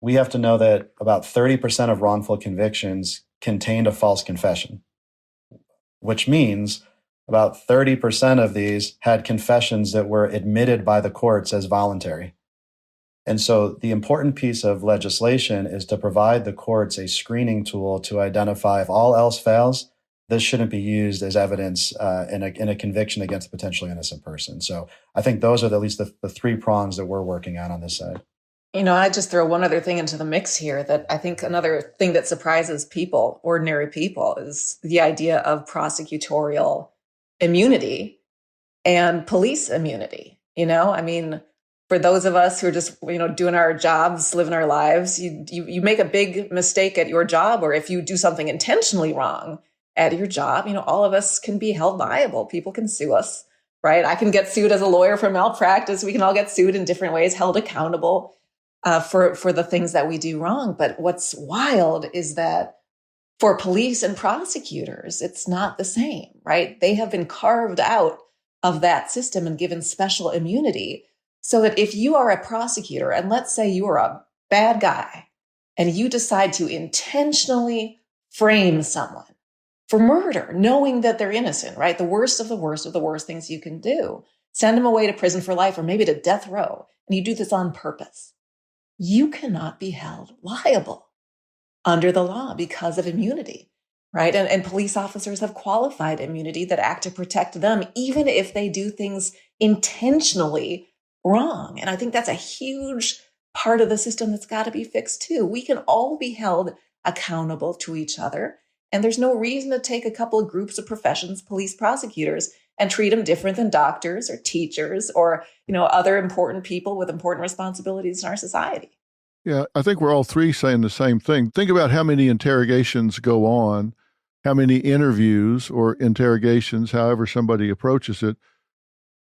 we have to know that about 30% of wrongful convictions contained a false confession, which means about 30% of these had confessions that were admitted by the courts as voluntary. And so the important piece of legislation is to provide the courts a screening tool to identify if all else fails, this shouldn't be used as evidence in a conviction against a potentially innocent person. So I think those are at least the three prongs that we're working on this side. I just throw one other thing into the mix here that I think another thing that surprises people, ordinary people, is the idea of prosecutorial immunity and police immunity. For those of us who are just, doing our jobs, living our lives, you make a big mistake at your job, or if you do something intentionally wrong at your job, all of us can be held liable. People can sue us, right? I can get sued as a lawyer for malpractice. We can all get sued in different ways, held accountable for the things that we do wrong. But what's wild is that for police and prosecutors, it's not the same, right? They have been carved out of that system and given special immunity so that if you are a prosecutor, and let's say you are a bad guy, and you decide to intentionally frame someone for murder, knowing that they're innocent, right? The worst of the worst of the worst things you can do. Send them away to prison for life or maybe to death row. And you do this on purpose. You cannot be held liable under the law because of immunity, right? And police officers have qualified immunity that act to protect them, even if they do things intentionally wrong. And I think that's a huge part of the system that's got to be fixed too. We can all be held accountable to each other. And there's no reason to take a couple of groups of professions, police, prosecutors, and treat them different than doctors or teachers or, other important people with important responsibilities in our society. Yeah, I think we're all three saying the same thing. Think about how many interrogations go on, how many interviews or interrogations, however somebody approaches it,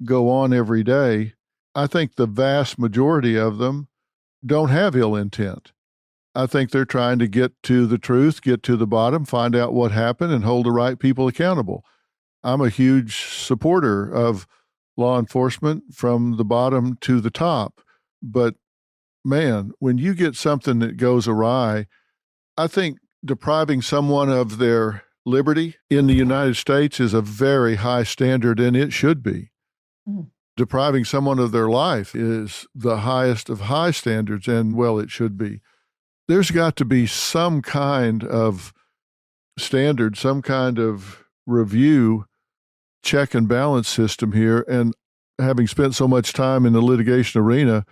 go on every day. I think the vast majority of them don't have ill intent. I think they're trying to get to the truth, get to the bottom, find out what happened, and hold the right people accountable. I'm a huge supporter of law enforcement from the bottom to the top. But man, when you get something that goes awry, I think depriving someone of their liberty in the United States is a very high standard, and it should be. Mm. Depriving someone of their life is the highest of high standards, and well, it should be. There's got to be some kind of standard, some kind of review, check and balance system here. And having spent so much time in the litigation arena,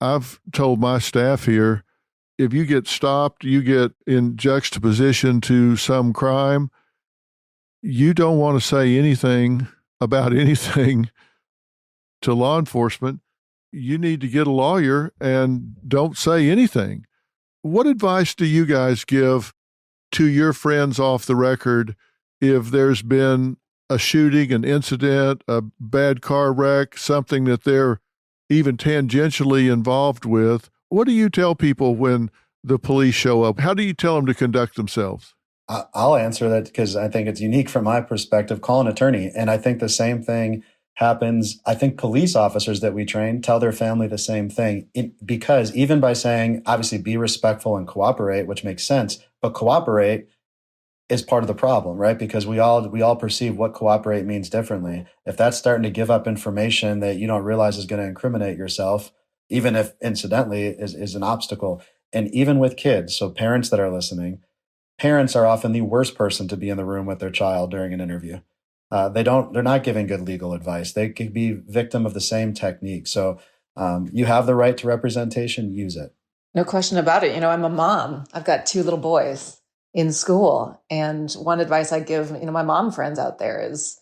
I've told my staff here, if you get stopped, you get in juxtaposition to some crime, you don't want to say anything about anything to law enforcement. You need to get a lawyer and don't say anything. What advice do you guys give to your friends off the record if there's been a shooting, an incident, a bad car wreck, something that they're even tangentially involved with? What do you tell people when the police show up? How do you tell them to conduct themselves? I'll answer that because I think it's unique from my perspective. Call an attorney. And I think the same thing happens. I think police officers that we train tell their family the same thing, because even by saying, obviously, be respectful and cooperate, which makes sense, but cooperate is part of the problem, right? Because we all perceive what cooperate means differently. If that's starting to give up information that you don't realize is going to incriminate yourself, even if incidentally is an obstacle. And even with kids, so parents that are listening, parents are often the worst person to be in the room with their child during an interview. They're not giving good legal advice. They could be victim of the same technique. So you have the right to representation, use it. No question about it. I'm a mom. I've got 2 little boys in school. And one advice I give, my mom friends out there is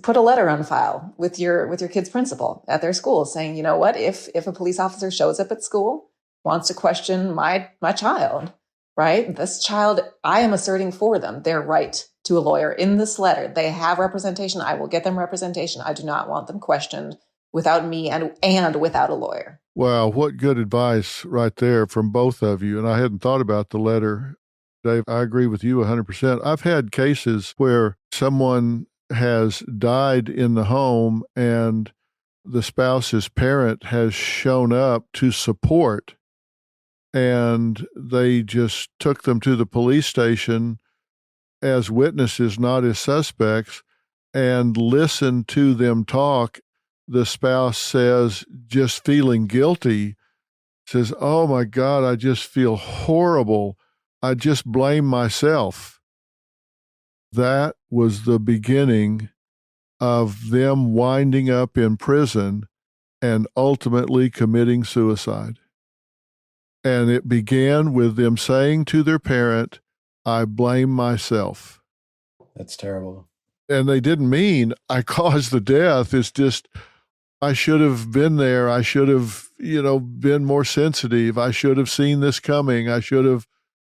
put a letter on file with your kid's principal at their school saying, you know what, if a police officer shows up at school, wants to question my child, right? This child, I am asserting for them their right to a lawyer. In this letter, they have representation. I will get them representation. I do not want them questioned without me and without a lawyer. Wow, what good advice right there from both of you. And I hadn't thought about the letter. Dave, I agree with you 100%. I've had cases where someone has died in the home and the spouse's parent has shown up to support, and they just took them to the police station as witnesses, not as suspects, and listened to them talk. The spouse says, just feeling guilty, says, oh my God, I just feel horrible. I just blame myself. That was the beginning of them winding up in prison and ultimately committing suicide. And it began with them saying to their parent, I blame myself. That's terrible. And they didn't mean I caused the death. It's just, I should have been there. I should have, been more sensitive. I should have seen this coming. I should have,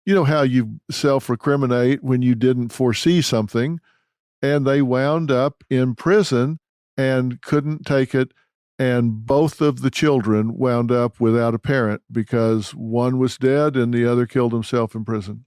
how you self-recriminate when you didn't foresee something. And they wound up in prison and couldn't take it. And both of the children wound up without a parent because one was dead and the other killed himself in prison.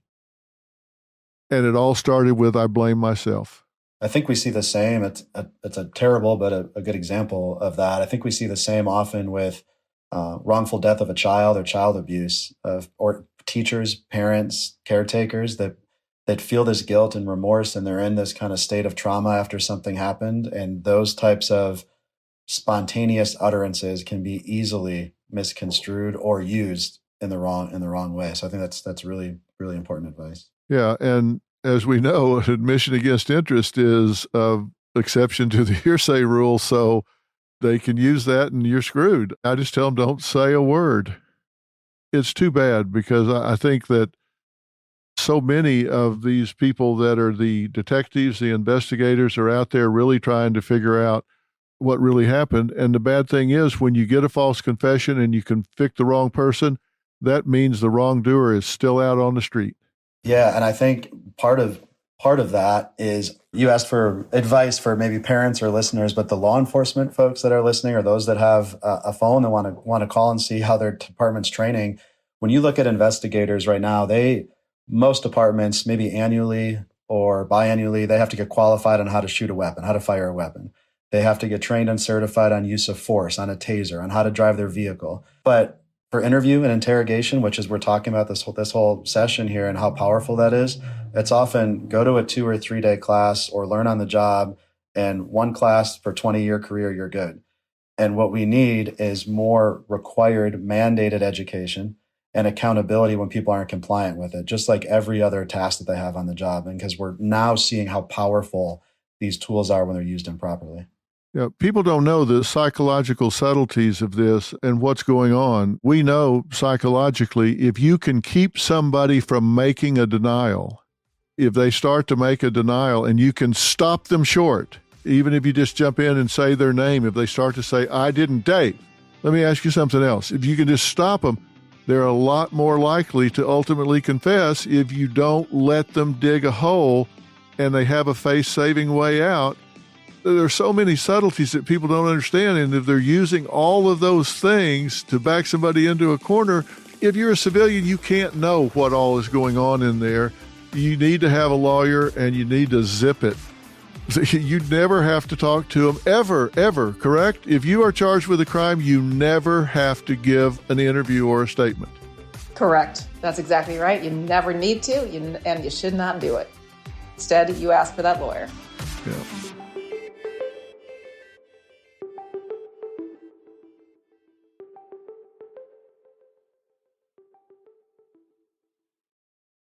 And it all started with, I blame myself. I think we see the same. It's a terrible, but a good example of that. I think we see the same often with wrongful death of a child or child abuse or teachers, parents, caretakers that feel this guilt and remorse, and they're in this kind of state of trauma after something happened. And those types of spontaneous utterances can be easily misconstrued or used in the wrong way. So I think that's really, really important advice. Yeah. And as we know, admission against interest is an exception to the hearsay rule. So they can use that and you're screwed. I just tell them, don't say a word. It's too bad because I think that so many of these people that are the detectives, the investigators are out there really trying to figure out what really happened. And the bad thing is when you get a false confession and you convict the wrong person, that means the wrongdoer is still out on the street. Yeah, and I think part of that is you asked for advice for maybe parents or listeners, but the law enforcement folks that are listening or those that have a phone and want to call and see how their department's training. When you look at investigators right now, most departments, maybe annually or biannually, they have to get qualified on how to shoot a weapon, how to fire a weapon. They have to get trained and certified on use of force, on a taser, on how to drive their vehicle. But for interview and interrogation, which is we're talking about this whole session here and how powerful that is, it's often go to a 2 or 3 day class or learn on the job, and one class for 20-year career, you're good. And what we need is more required mandated education and accountability when people aren't compliant with it, just like every other task that they have on the job. And because we're now seeing how powerful these tools are when they're used improperly. Yeah, people don't know the psychological subtleties of this and what's going on. We know psychologically, if you can keep somebody from making a denial, if they start to make a denial and you can stop them short, even if you just jump in and say their name, if they start to say, I didn't date, let me ask you something else. If you can just stop them, they're a lot more likely to ultimately confess if you don't let them dig a hole and they have a face-saving way out. There's so many subtleties that people don't understand, and if they're using all of those things to back somebody into a corner, if you're a civilian, you can't know what all is going on in there. You need to have a lawyer, and you need to zip it. You never have to talk to them, ever, correct? If you are charged with a crime, you never have to give an interview or a statement. Correct. That's exactly right. You never need to, and you should not do it. Instead, you ask for that lawyer. Yeah.